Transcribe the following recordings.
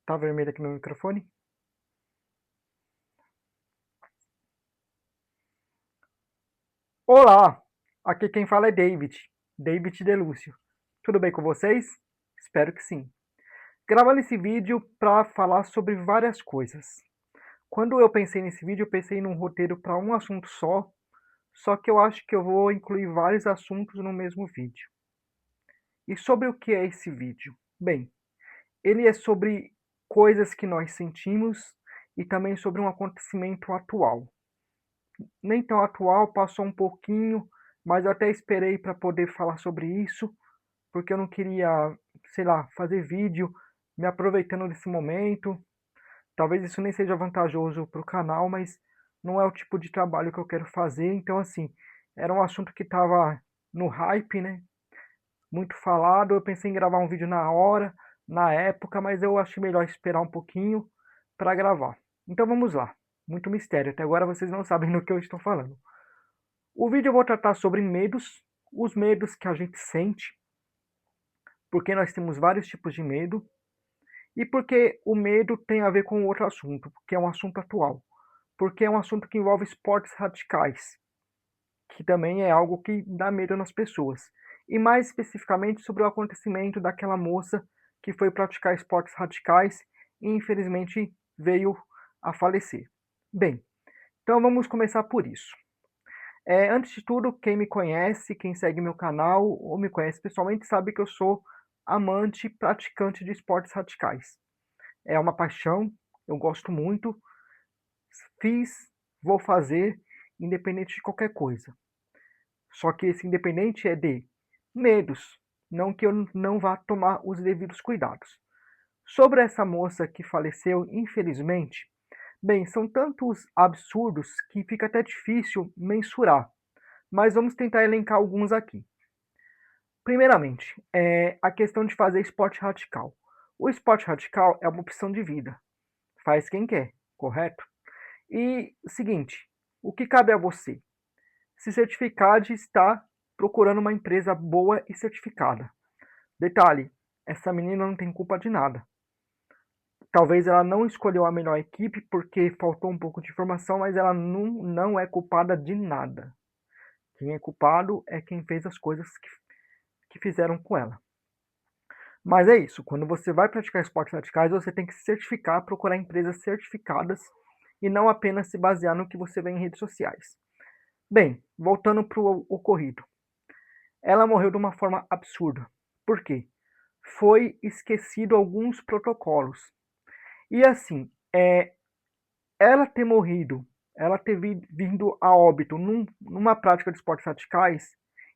Tá vermelho aqui meu microfone? Olá! Aqui quem fala é David Delúcio. Tudo bem com vocês? Espero que sim. Gravando esse vídeo para falar sobre várias coisas. Quando eu pensei nesse vídeo, eu pensei num roteiro para um assunto só que eu acho que eu vou incluir vários assuntos no mesmo vídeo. E sobre o que é esse vídeo? Bem, ele é sobre coisas que nós sentimos e também sobre um acontecimento atual. Nem tão atual, passou um pouquinho, mas eu até esperei para poder falar sobre isso, porque eu não queria, sei lá, fazer vídeo me aproveitando desse momento. Talvez isso nem seja vantajoso para o canal, mas não é o tipo de trabalho que eu quero fazer. Então, assim, era um assunto que estava no hype, né? Muito falado. Eu pensei em gravar um vídeo na hora, na época, mas eu achei melhor esperar um pouquinho para gravar. Então vamos lá. Muito mistério. Até agora vocês não sabem do que eu estou falando. O vídeo eu vou tratar sobre medos, os medos que a gente sente, porque nós temos vários tipos de medo, e porque o medo tem a ver com outro assunto, que é um assunto atual, porque é um assunto que envolve esportes radicais, que também é algo que dá medo nas pessoas. E mais especificamente sobre o acontecimento daquela moça que foi praticar esportes radicais e infelizmente veio a falecer. Bem, então vamos começar por isso. Antes de tudo, quem me conhece, quem segue meu canal ou me conhece pessoalmente, sabe que eu sou amante e praticante de esportes radicais. É uma paixão, eu gosto muito, fiz, vou fazer, independente de qualquer coisa. Só que esse independente é de medos, não que eu não vá tomar os devidos cuidados. Sobre essa moça que faleceu, infelizmente, bem, são tantos absurdos que fica até difícil mensurar, mas vamos tentar elencar alguns aqui. Primeiramente, a questão de fazer esporte radical. O esporte radical é uma opção de vida. Faz quem quer, correto? E seguinte, o que cabe a você? Se certificar de estar procurando uma empresa boa e certificada. Detalhe, essa menina não tem culpa de nada. Talvez ela não escolheu a melhor equipe porque faltou um pouco de informação, mas ela não é culpada de nada. Quem é culpado é quem fez as coisas que fizeram com ela. Mas é isso, quando você vai praticar esportes radicais, você tem que se certificar, procurar empresas certificadas e não apenas se basear no que você vê em redes sociais. Bem, voltando para o ocorrido. Ela morreu de uma forma absurda. Por quê? Foi esquecido alguns protocolos. E assim, ela ter morrido, ela ter vindo a óbito numa prática de esportes radicais,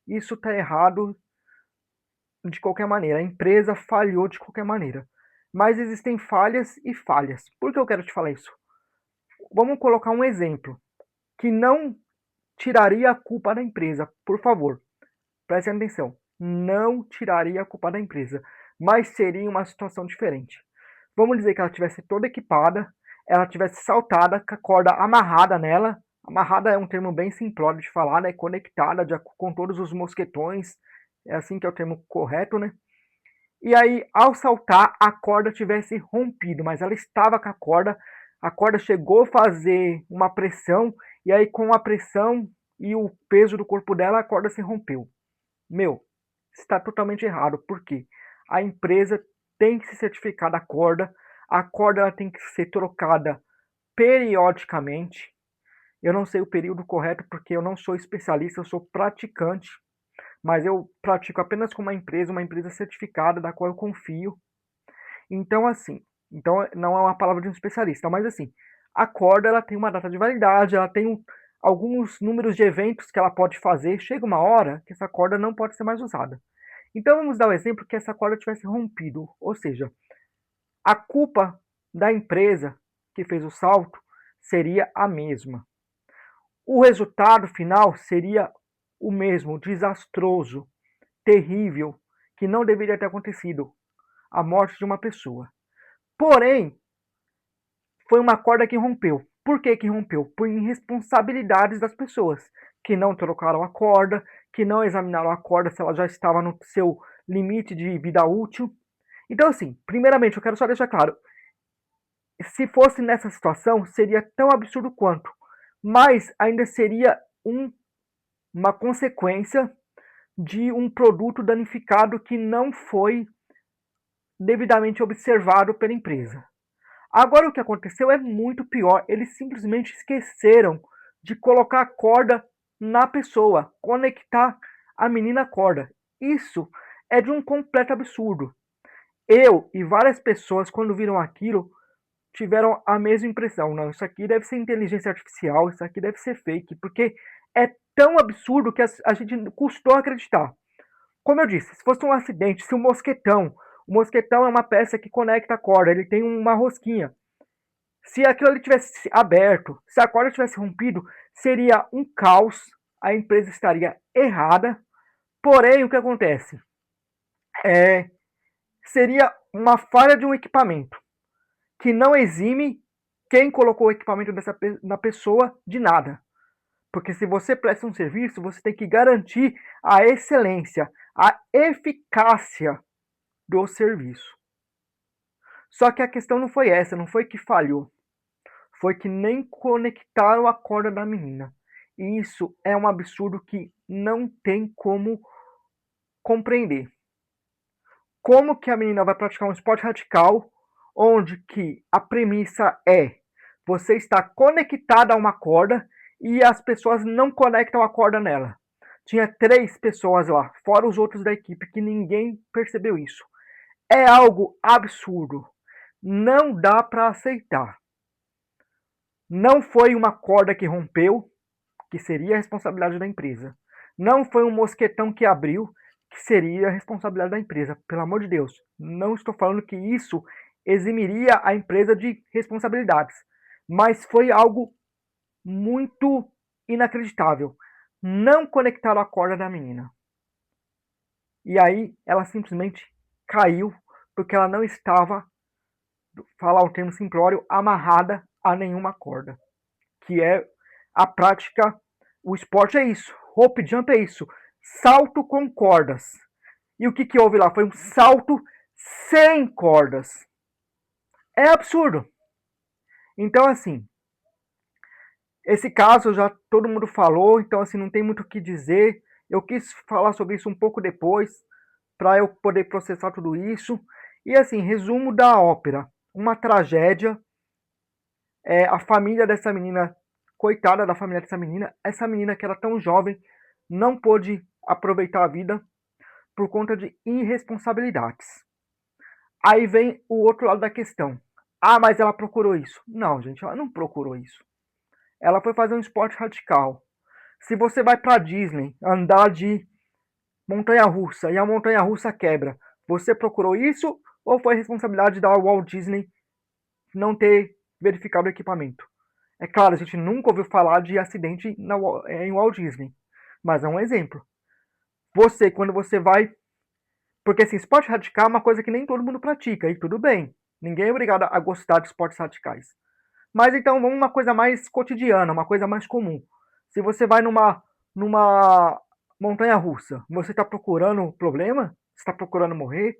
isso está errado de qualquer maneira. A empresa falhou de qualquer maneira. Mas existem falhas e falhas. Por que eu quero te falar isso? Vamos colocar um exemplo que não tiraria a culpa da empresa. Por favor, prestem atenção. Não tiraria a culpa da empresa, mas seria uma situação diferente. Vamos dizer que ela tivesse toda equipada, ela tivesse saltada, com a corda amarrada nela. Amarrada é um termo bem simplório de falar, né? Conectada com todos os mosquetões. É assim que é o termo correto, né? E aí, ao saltar, a corda tivesse rompido, mas ela estava com a corda chegou a fazer uma pressão, e aí com a pressão e o peso do corpo dela, a corda se rompeu. Meu, está totalmente errado, porque a empresa tem que se certificar da corda, a corda ela tem que ser trocada periodicamente. Eu não sei o período correto, porque eu não sou especialista, eu sou praticante, mas eu pratico apenas com uma empresa certificada, da qual eu confio. Então, assim, então não é uma palavra de um especialista, mas assim, a corda ela tem uma data de validade, ela tem alguns números de eventos que ela pode fazer. Chega uma hora que essa corda não pode ser mais usada. Então vamos dar o exemplo que essa corda tivesse rompido, ou seja, a culpa da empresa que fez o salto seria a mesma. O resultado final seria o mesmo, desastroso, terrível, que não deveria ter acontecido, a morte de uma pessoa. Porém, foi uma corda que rompeu. Por que que rompeu? Por irresponsabilidades das pessoas, que não trocaram a corda, que não examinaram a corda se ela já estava no seu limite de vida útil. Então, assim, primeiramente, eu quero só deixar claro, se fosse nessa situação, seria tão absurdo quanto, mas ainda seria uma consequência de um produto danificado que não foi devidamente observado pela empresa. Agora o que aconteceu é muito pior, eles simplesmente esqueceram de colocar a corda na pessoa, conectar a menina à corda. Isso é de um completo absurdo. Eu e várias pessoas, quando viram aquilo, tiveram a mesma impressão. Não, isso aqui deve ser inteligência artificial, isso aqui deve ser fake, porque é tão absurdo que a gente custou acreditar. Como eu disse, se fosse um acidente, se o mosquetão é uma peça que conecta a corda, ele tem uma rosquinha. Se aquilo ali tivesse aberto, se a corda tivesse rompido, seria um caos, a empresa estaria errada. Porém, o que acontece? É, seria uma falha de um equipamento, que não exime quem colocou o equipamento na pessoa de nada. Porque se você presta um serviço, você tem que garantir a excelência, a eficácia do serviço. Só que a questão não foi essa, não foi que falhou. Foi que nem conectaram a corda da menina. E isso é um absurdo que não tem como compreender. Como que a menina vai praticar um esporte radical onde que a premissa é você está conectada a uma corda e as pessoas não conectam a corda nela. Tinha 3 pessoas lá, fora os outros da equipe, que ninguém percebeu isso. É algo absurdo. Não dá para aceitar. Não foi uma corda que rompeu, que seria a responsabilidade da empresa. Não foi um mosquetão que abriu, que seria a responsabilidade da empresa. Pelo amor de Deus, não estou falando que isso eximiria a empresa de responsabilidades, mas foi algo muito inacreditável. Não conectaram a corda da menina. E aí ela simplesmente caiu porque ela não estava, falar o termo simplório, amarrada a nenhuma corda. Que é a prática, o esporte é isso, rope jump é isso, salto com cordas. E o que que houve lá? Foi um salto sem cordas. É absurdo. Então, assim, esse caso já todo mundo falou, então assim, não tem muito o que dizer. Eu quis falar sobre isso um pouco depois, para eu poder processar tudo isso. E assim, resumo da ópera. Uma tragédia. A família dessa menina, coitada da família dessa menina, essa menina que era tão jovem, não pôde aproveitar a vida por conta de irresponsabilidades. Aí vem o outro lado da questão. Ah, mas ela procurou isso. Não, gente, ela não procurou isso. Ela foi fazer um esporte radical. Se você vai para Disney andar de montanha-russa e a montanha-russa quebra, você procurou isso ou foi responsabilidade da Walt Disney não ter verificado o equipamento? É claro, a gente nunca ouviu falar de acidente em Walt Disney, mas é um exemplo. Você, quando você vai. Porque assim, esporte radical é uma coisa que nem todo mundo pratica, e tudo bem. Ninguém é obrigado a gostar de esportes radicais. Mas então vamos uma coisa mais cotidiana, uma coisa mais comum. Se você vai numa montanha russa, você está procurando problema? Você está procurando morrer?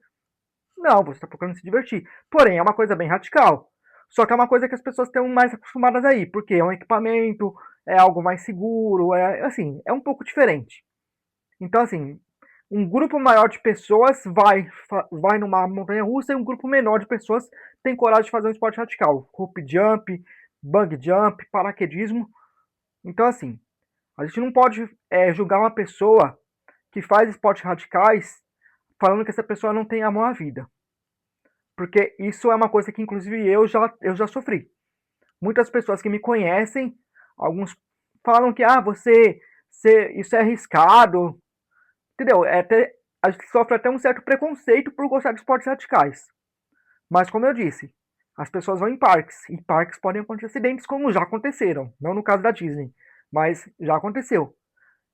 Não, você está procurando se divertir. Porém, é uma coisa bem radical. Só que é uma coisa que as pessoas estão mais acostumadas aí, porque é um equipamento, é algo mais seguro, é assim, é um pouco diferente. Então, assim, um grupo maior de pessoas vai numa montanha russa e um grupo menor de pessoas tem coragem de fazer um esporte radical. Rope jump, bungee jump, paraquedismo. Então, assim, a gente não pode julgar uma pessoa que faz esportes radicais falando que essa pessoa não tem amor à vida. Porque isso é uma coisa que, inclusive, eu já sofri. Muitas pessoas que me conhecem, alguns falam que isso é arriscado, entendeu? A gente sofre até um certo preconceito por gostar de esportes radicais. Mas, como eu disse, as pessoas vão em parques, e parques podem acontecer acidentes, como já aconteceram. Não no caso da Disney, mas já aconteceu.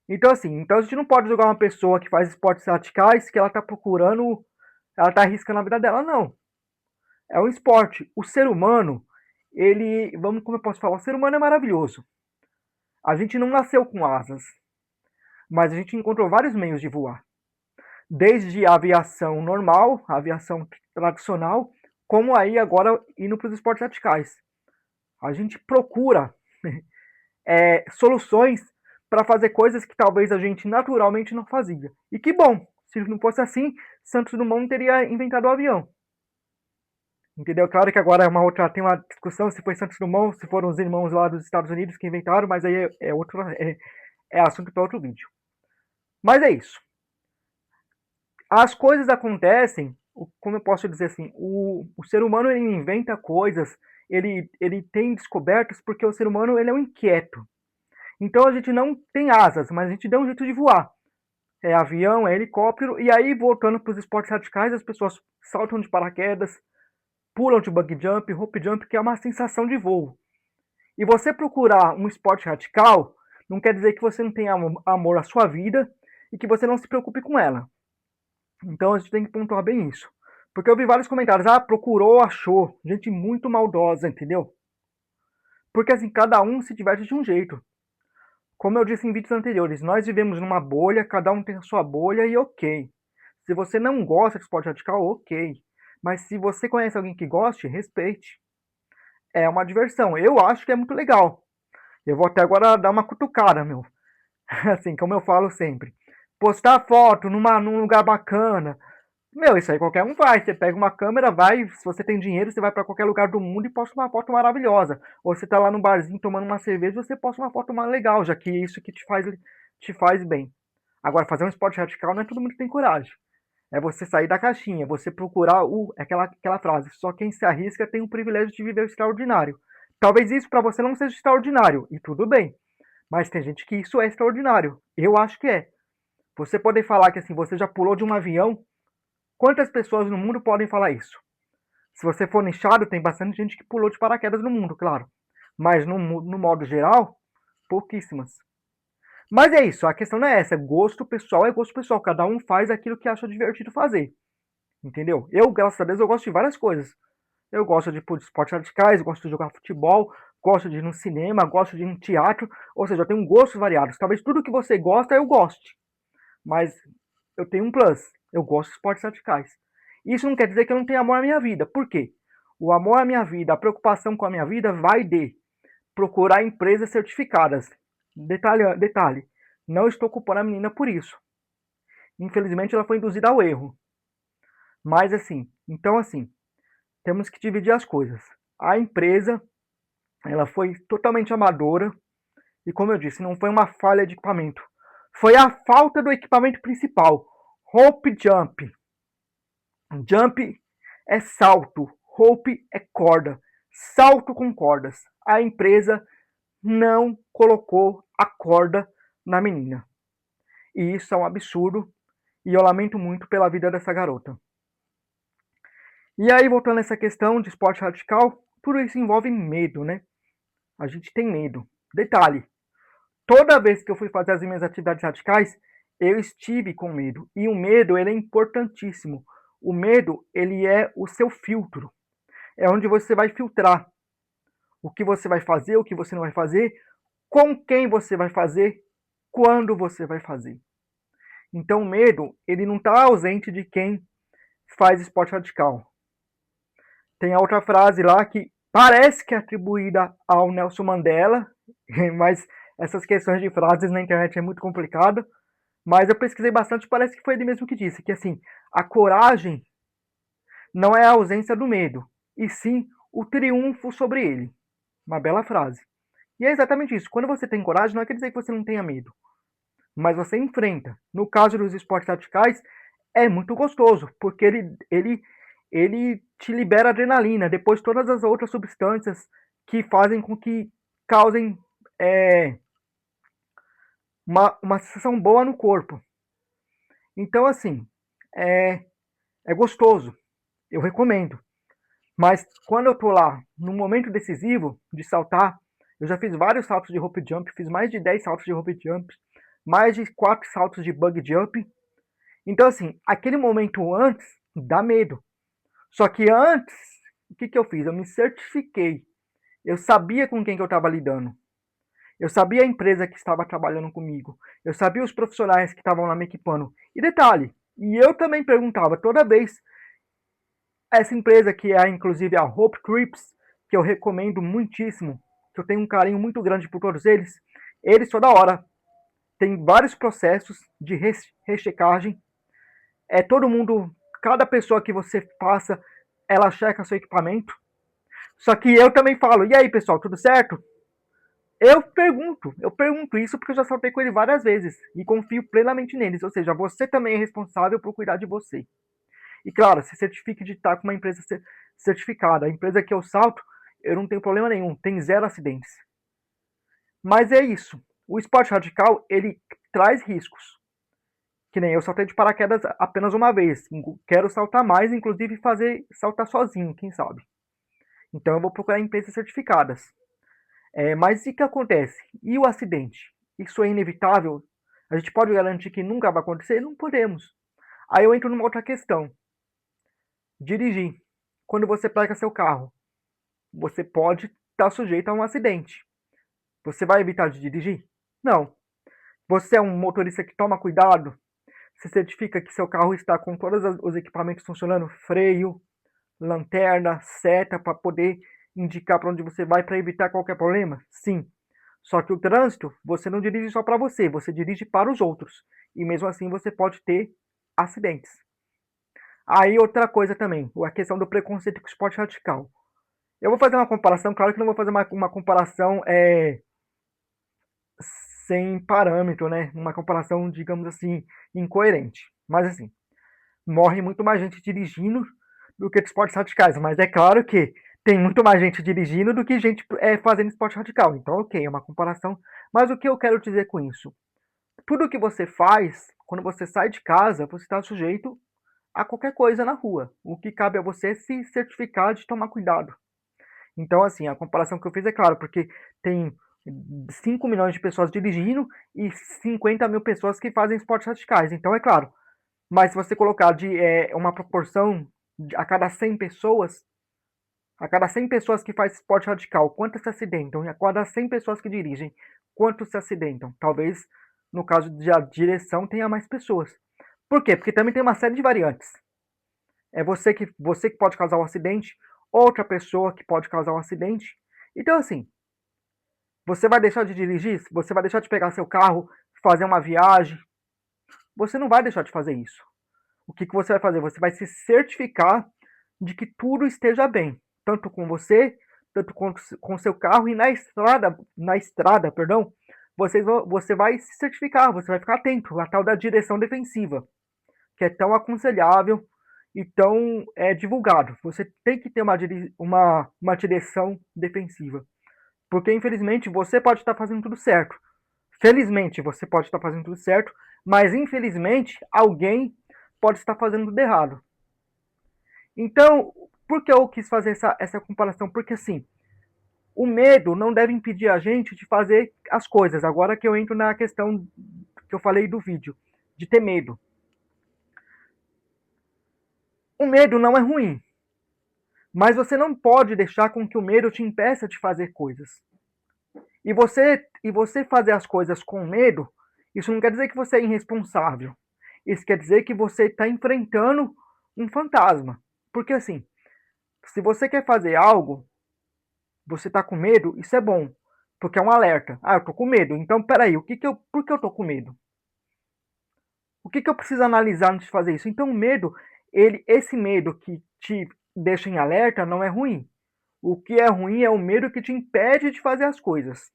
Então, assim, então a gente não pode julgar uma pessoa que faz esportes radicais que ela tá procurando, ela tá arriscando a vida dela, não. É um esporte. O ser humano, como eu posso falar, o ser humano é maravilhoso. A gente não nasceu com asas, mas a gente encontrou vários meios de voar. Desde a aviação normal, a aviação tradicional, como aí agora indo para os esportes radicais. A gente procura soluções para fazer coisas que talvez a gente naturalmente não fazia. E que bom, se não fosse assim, Santos Dumont não teria inventado o avião. Entendeu? Claro que agora tem uma discussão se foi Santos Dumont, se foram os irmãos lá dos Estados Unidos que inventaram, mas aí é assunto para outro vídeo. Mas é isso. As coisas acontecem, como eu posso dizer assim, o ser humano ele inventa coisas, ele tem descobertas porque o ser humano ele é um inquieto. Então a gente não tem asas, mas a gente dá um jeito de voar. É avião, é helicóptero, e aí voltando para os esportes radicais, as pessoas saltam de paraquedas, pulam de bungee jump, rope jump, que é uma sensação de voo. E você procurar um esporte radical não quer dizer que você não tenha amor à sua vida e que você não se preocupe com ela. Então a gente tem que pontuar bem isso. Porque eu vi vários comentários, procurou, achou. Gente muito maldosa, entendeu? Porque assim, cada um se diverte de um jeito. Como eu disse em vídeos anteriores, nós vivemos numa bolha, cada um tem a sua bolha e ok. Se você não gosta de esporte radical, ok. Mas se você conhece alguém que goste, respeite. É uma diversão. Eu acho que é muito legal. Eu vou até agora dar uma cutucada, meu. Assim, como eu falo sempre. Postar foto num lugar bacana. Meu, isso aí qualquer um faz. Você pega uma câmera, vai. Se você tem dinheiro, você vai para qualquer lugar do mundo e posta uma foto maravilhosa. Ou você tá lá no barzinho tomando uma cerveja, você posta uma foto mais legal, já que isso que te faz bem. Agora, fazer um esporte radical não é todo mundo que tem coragem. É você sair da caixinha, você procurar aquela frase. Só quem se arrisca tem o privilégio de viver o extraordinário. Talvez isso para você não seja extraordinário, e tudo bem. Mas tem gente que isso é extraordinário. Eu acho que é. Você poder falar que assim, você já pulou de um avião, quantas pessoas no mundo podem falar isso? Se você for nichado, tem bastante gente que pulou de paraquedas no mundo, claro. Mas no modo geral, pouquíssimas. Mas é isso, a questão não é essa. Gosto pessoal é gosto pessoal. Cada um faz aquilo que acha divertido fazer. Entendeu? Eu, graças a Deus, eu gosto de várias coisas. Eu gosto de esportes radicais, gosto de jogar futebol, gosto de ir no cinema, gosto de ir no teatro. Ou seja, eu tenho gostos variados. Talvez tudo que você gosta eu goste. Mas eu tenho um plus. Eu gosto de esportes radicais. Isso não quer dizer que eu não tenho amor à minha vida. Por quê? O amor à minha vida, a preocupação com a minha vida vai de procurar empresas certificadas. Detalhe, não estou culpando a menina por isso. Infelizmente ela foi induzida ao erro. Mas assim, temos que dividir as coisas. A empresa, ela foi totalmente amadora e como eu disse, não foi uma falha de equipamento. Foi a falta do equipamento principal, rope jump. Jump é salto, rope é corda, salto com cordas. A empresa não colocou a corda na menina. E isso é um absurdo e eu lamento muito pela vida dessa garota. E aí, voltando a essa questão de esporte radical, tudo isso envolve medo, né? A gente tem medo. Detalhe, toda vez que eu fui fazer as minhas atividades radicais, eu estive com medo. E o medo, ele é importantíssimo. O medo, ele é o seu filtro. É onde você vai filtrar o que você vai fazer, o que você não vai fazer, com quem você vai fazer, quando você vai fazer. Então, o medo, ele não está ausente de quem faz esporte radical. Tem a outra frase lá que parece que é atribuída ao Nelson Mandela, mas essas questões de frases na internet é muito complicado. Mas eu pesquisei bastante, parece que foi ele mesmo que disse, que assim, a coragem não é a ausência do medo, e sim o triunfo sobre ele. Uma bela frase. E é exatamente isso. Quando você tem coragem, não quer dizer que você não tenha medo, mas você enfrenta. No caso dos esportes radicais, é muito gostoso, porque ele te libera adrenalina, depois todas as outras substâncias que fazem com que causem uma sensação boa no corpo. Então, assim, é, é gostoso, eu recomendo. Mas quando eu tô lá, no momento decisivo de saltar, eu já fiz vários saltos de rope jump, fiz mais de 10 saltos de rope jump, mais de 4 saltos de bug jump. Então, assim, aquele momento antes dá medo. Só que antes, o que eu fiz? Eu me certifiquei. Eu sabia com quem que eu estava lidando. Eu sabia a empresa que estava trabalhando comigo. Eu sabia os profissionais que estavam lá me equipando. E detalhe, e eu também perguntava toda vez Essa empresa que é inclusive a Hope Trips, que eu recomendo muitíssimo, que eu tenho um carinho muito grande por todos eles toda hora tem vários processos de rechecagem. Todo mundo, cada pessoa que você passa, ela checa seu equipamento. Só que eu também falo, e aí pessoal, tudo certo? Eu pergunto isso porque eu já saltei com ele várias vezes e confio plenamente neles. Ou seja, você também é responsável por cuidar de você. E claro, se certifique de estar com uma empresa certificada. A empresa que eu salto, eu não tenho problema nenhum, tem zero acidentes. Mas é isso. O esporte radical, ele traz riscos. Que nem eu saltei de paraquedas apenas uma vez. Quero saltar mais, inclusive fazer saltar sozinho, quem sabe. Então eu vou procurar empresas certificadas. Mas e o que acontece? E o acidente? Isso é inevitável? A gente pode garantir que nunca vai acontecer? Não podemos. Aí eu entro numa outra questão. Dirigir. Quando você pega seu carro, você pode estar sujeito a um acidente. Você vai evitar de dirigir? Não. Você é um motorista que toma cuidado? Você certifica que seu carro está com todos os equipamentos funcionando? Freio, lanterna, seta, para poder indicar para onde você vai para evitar qualquer problema? Sim. Só que o trânsito, você não dirige só para você, você dirige para os outros. E mesmo assim você pode ter acidentes. Aí outra coisa também, a questão do preconceito com o esporte radical. Eu vou fazer uma comparação, claro que não vou fazer uma comparação sem parâmetro, né? Uma comparação, digamos assim, incoerente. Mas assim, morre muito mais gente dirigindo do que de esportes radicais. Mas é claro que tem muito mais gente dirigindo do que gente fazendo esporte radical. Então, ok, é uma comparação. Mas o que eu quero dizer com isso? Tudo que você faz, quando você sai de casa, você está sujeito a qualquer coisa na rua. O que cabe a você é se certificar de tomar cuidado. Então, assim, a comparação que eu fiz é claro, porque tem 5 milhões de pessoas dirigindo e 50 mil pessoas que fazem esportes radicais. Então, é claro, mas se você colocar uma proporção a cada 100 pessoas, a cada 100 pessoas que faz esporte radical, quantas se acidentam? E a cada 100 pessoas que dirigem, quantos se acidentam? Talvez, no caso de a direção, tenha mais pessoas. Por quê? Porque também tem uma série de variantes. É você que pode causar um acidente, outra pessoa que pode causar um acidente. Então, assim, você vai deixar de dirigir? Você vai deixar de pegar seu carro, fazer uma viagem? Você não vai deixar de fazer isso. O que você vai fazer? Você vai se certificar de que tudo esteja bem, tanto com você, tanto com seu carro e na estrada, perdão, você vai se certificar, você vai ficar atento à tal da direção defensiva, que é tão aconselhável e tão divulgado. Você tem que ter uma direção defensiva, porque infelizmente você pode estar fazendo tudo certo. Felizmente você pode estar fazendo tudo certo, mas infelizmente alguém pode estar fazendo tudo errado. Então, por que eu quis fazer essa comparação? Porque assim, o medo não deve impedir a gente de fazer as coisas. Agora que eu entro na questão que eu falei do vídeo, de ter medo. O medo não é ruim, mas você não pode deixar com que o medo te impeça de fazer coisas. E você fazer as coisas com medo, isso não quer dizer que você é irresponsável. Isso quer dizer que você está enfrentando um fantasma. Porque assim, se você quer fazer algo, você está com medo, isso é bom. Porque é um alerta. Ah, eu tô com medo. Então, peraí, por que eu tô com medo? O que eu preciso analisar antes de fazer isso? Então, o medo, esse medo que te deixa em alerta não é ruim. O que é ruim é o medo que te impede de fazer as coisas.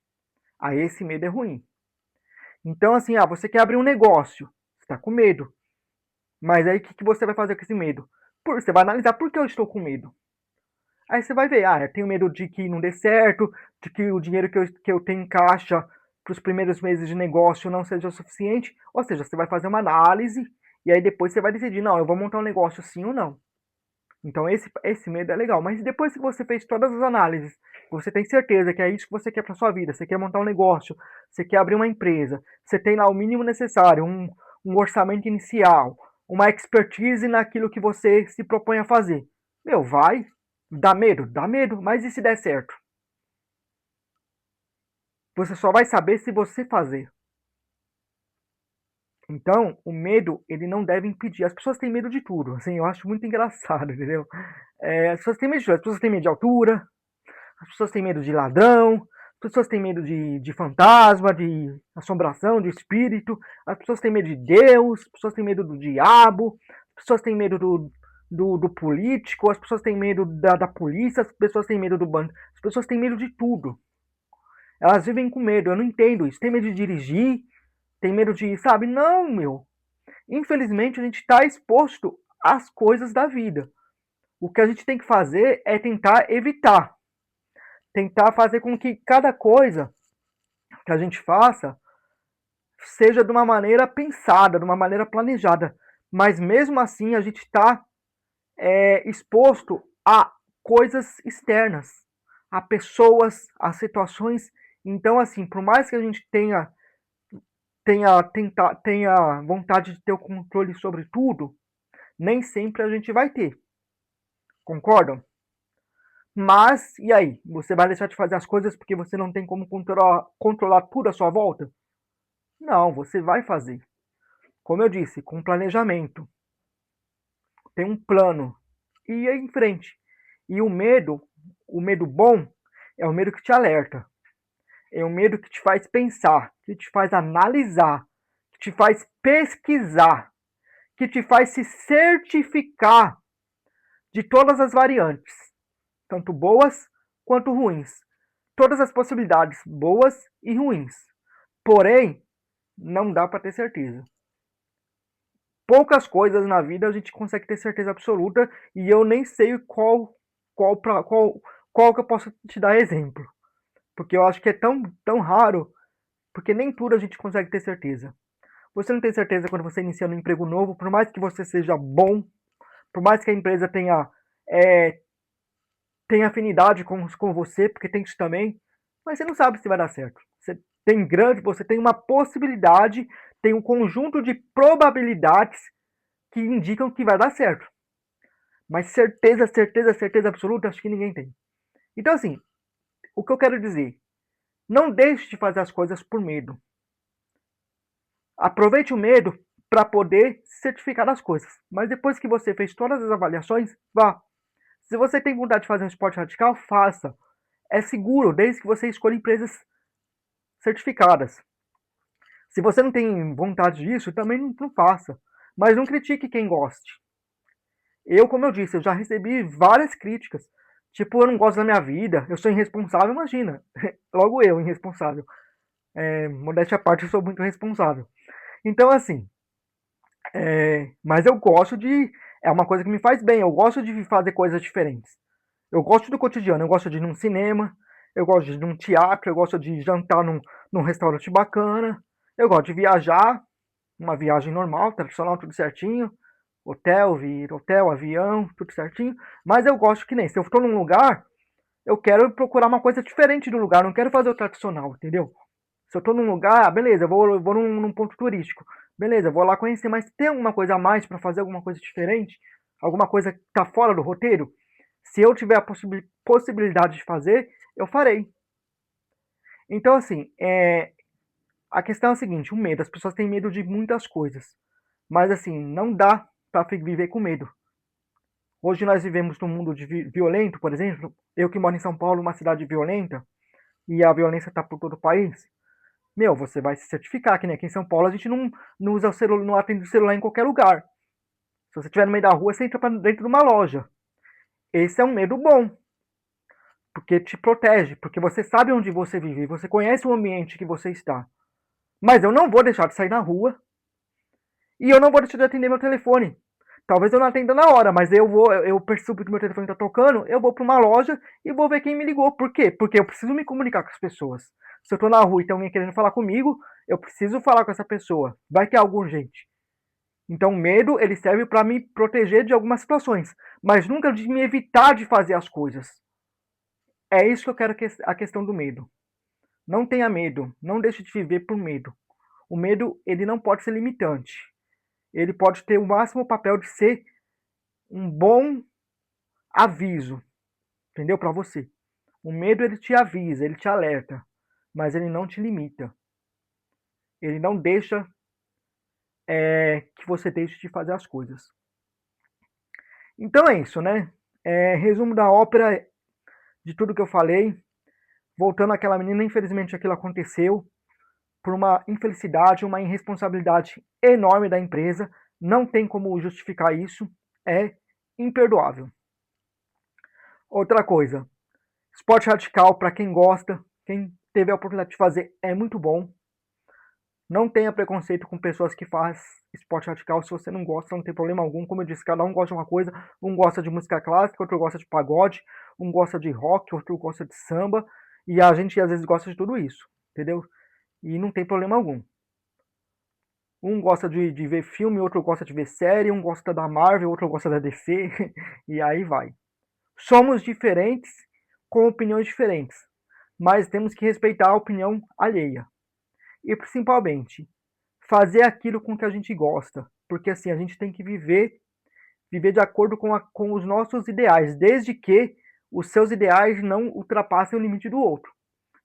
Aí esse medo é ruim. Então, assim, você quer abrir um negócio, você está com medo. Mas aí o que você vai fazer com esse medo? Você vai analisar por que eu estou com medo. Aí você vai ver, eu tenho medo de que não dê certo, de que o dinheiro que eu tenho em caixa para os primeiros meses de negócio não seja o suficiente. Ou seja, você vai fazer uma análise e aí depois você vai decidir, não, eu vou montar um negócio sim ou não. Então esse medo é legal. Mas depois que você fez todas as análises, você tem certeza que é isso que você quer para sua vida, você quer montar um negócio, você quer abrir uma empresa, você tem lá o mínimo necessário, um orçamento inicial, uma expertise naquilo que você se propõe a fazer. Meu, vai, dá medo, mas e se der certo? Você só vai saber se você fazer. Então, o medo, ele não deve impedir. As pessoas têm medo de tudo, assim, eu acho muito engraçado, entendeu? As pessoas têm medo de tudo. As pessoas têm medo de altura, as pessoas têm medo de ladrão, as pessoas têm medo de fantasma, de assombração, de espírito, as pessoas têm medo de Deus, as pessoas têm medo do diabo, as pessoas têm medo do político, as pessoas têm medo da polícia, as pessoas têm medo do banco, as pessoas têm medo de tudo. Elas vivem com medo, eu não entendo isso. Tem medo de dirigir, tem medo de, sabe? Não, meu. Infelizmente, a gente está exposto às coisas da vida. O que a gente tem que fazer é tentar evitar. Tentar fazer com que cada coisa que a gente faça seja de uma maneira pensada, de uma maneira planejada. Mas mesmo assim, a gente está exposto a coisas externas, a pessoas, a situações. Então, assim, por mais que a gente tenha vontade de ter o controle sobre tudo, nem sempre a gente vai ter. Concordam? Mas, e aí? Você vai deixar de fazer as coisas porque você não tem como controlar tudo à sua volta? Não, você vai fazer. Como eu disse, com planejamento. Tem um plano. E ir em frente. E o medo bom, é o medo que te alerta. É o medo que te faz pensar, que te faz analisar, que te faz pesquisar, que te faz se certificar de todas as variantes, tanto boas quanto ruins. Todas as possibilidades, boas e ruins. Porém, não dá para ter certeza. Poucas coisas na vida a gente consegue ter certeza absoluta e eu nem sei qual que eu posso te dar exemplo. Porque eu acho que é tão raro, porque nem tudo a gente consegue ter certeza. Você não tem certeza quando você inicia um emprego novo, por mais que você seja bom, por mais que a empresa é, tenha afinidade com você, porque tem isso também, mas você não sabe se vai dar certo. Você tem uma possibilidade, tem um conjunto de probabilidades que indicam que vai dar certo. Mas certeza absoluta, acho que ninguém tem. Então, assim, o que eu quero dizer? Não deixe de fazer as coisas por medo. Aproveite o medo para poder certificar as coisas. Mas depois que você fez todas as avaliações, vá. Se você tem vontade de fazer um esporte radical, faça. É seguro, desde que você escolha empresas certificadas. Se você não tem vontade disso, também não faça. Mas não critique quem goste. Eu, como eu disse, eu já recebi várias críticas. Tipo, eu não gosto da minha vida, eu sou irresponsável, imagina. Logo eu, irresponsável. Modéstia à parte, eu sou muito responsável. Então, assim, mas eu gosto de. É uma coisa que me faz bem, eu gosto de fazer coisas diferentes. Eu gosto do cotidiano, eu gosto de ir num cinema, eu gosto de ir num teatro, eu gosto de jantar num restaurante bacana, eu gosto de viajar, uma viagem normal, tradicional, tudo certinho. Hotel, avião, tudo certinho. Mas eu gosto que nem, se eu estou num lugar, eu quero procurar uma coisa diferente do lugar, não quero fazer o tradicional, entendeu? Se eu estou num lugar, beleza, eu vou num ponto turístico. Beleza, eu vou lá conhecer, mas tem alguma coisa a mais para fazer alguma coisa diferente? Alguma coisa que está fora do roteiro? Se eu tiver a possibilidade de fazer, eu farei. Então, assim, a questão é a seguinte: o medo. As pessoas têm medo de muitas coisas. Mas, assim, não dá para viver com medo. Hoje nós vivemos num mundo violento, por exemplo. Eu que moro em São Paulo, uma cidade violenta, e a violência está por todo o país. Meu, você vai se certificar que nem aqui em São Paulo a gente não usa o celular, não atende o celular em qualquer lugar. Se você estiver no meio da rua, você entra para dentro de uma loja. Esse é um medo bom, porque te protege, porque você sabe onde você vive, você conhece o ambiente que você está. Mas eu não vou deixar de sair na rua e eu não vou deixar de atender meu telefone. Talvez eu não atenda na hora, mas eu percebo que meu telefone está tocando, eu vou para uma loja e vou ver quem me ligou. Por quê? Porque eu preciso me comunicar com as pessoas. Se eu estou na rua e tem alguém querendo falar comigo, eu preciso falar com essa pessoa. Vai ter algo urgente. Então, o medo ele serve para me proteger de algumas situações, mas nunca de me evitar de fazer as coisas. É isso que eu quero a questão do medo. Não tenha medo, não deixe de viver por medo. O medo ele não pode ser limitante. Ele pode ter o máximo papel de ser um bom aviso, entendeu? Para você. O medo ele te avisa, ele te alerta, mas ele não te limita. Ele não deixa que você deixe de fazer as coisas. Então é isso, né? Resumo da ópera de tudo que eu falei. Voltando àquela menina, infelizmente aquilo aconteceu por uma infelicidade, uma irresponsabilidade enorme da empresa. Não tem como justificar isso. É imperdoável. Outra coisa, esporte radical, para quem gosta, quem teve a oportunidade de fazer, é muito bom. Não tenha preconceito com pessoas que fazem esporte radical. Se você não gosta, não tem problema algum. Como eu disse, cada um gosta de uma coisa. Um gosta de música clássica, outro gosta de pagode, um gosta de rock, outro gosta de samba. E a gente às vezes gosta de tudo isso, entendeu? E não tem problema algum. Um gosta de ver filme, outro gosta de ver série, um gosta da Marvel, outro gosta da DC, e aí vai. Somos diferentes, com opiniões diferentes, mas temos que respeitar a opinião alheia. E principalmente, fazer aquilo com que a gente gosta, porque assim, a gente tem que viver de acordo com os nossos ideais, desde que os seus ideais não ultrapassem o limite do outro.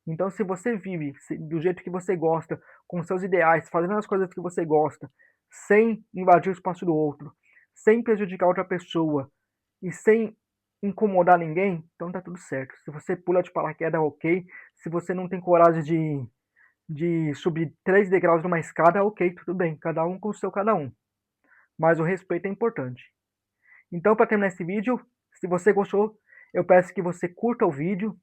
Então, se você vive do jeito que você gosta, com seus ideais, fazendo as coisas que você gosta, sem invadir o espaço do outro, sem prejudicar outra pessoa e sem incomodar ninguém, então tá tudo certo. Se você pula de paraquedas, ok. Se você não tem coragem de subir 3 degraus numa escada, ok, tudo bem. Cada um com o seu cada um. Mas o respeito é importante. Então, para terminar esse vídeo, se você gostou, eu peço que você curta o vídeo.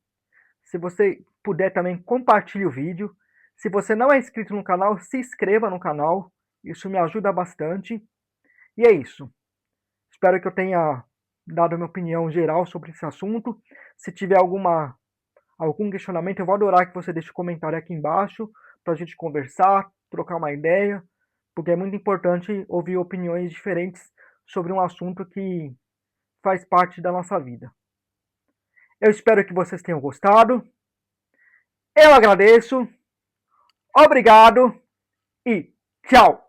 Se você puder também, compartilhe o vídeo. Se você não é inscrito no canal, se inscreva no canal. Isso me ajuda bastante. E é isso. Espero que eu tenha dado a minha opinião geral sobre esse assunto. Se tiver algum questionamento, eu vou adorar que você deixe um comentário aqui embaixo para a gente conversar, trocar uma ideia, porque é muito importante ouvir opiniões diferentes sobre um assunto que faz parte da nossa vida. Eu espero que vocês tenham gostado. Eu agradeço. Obrigado e tchau!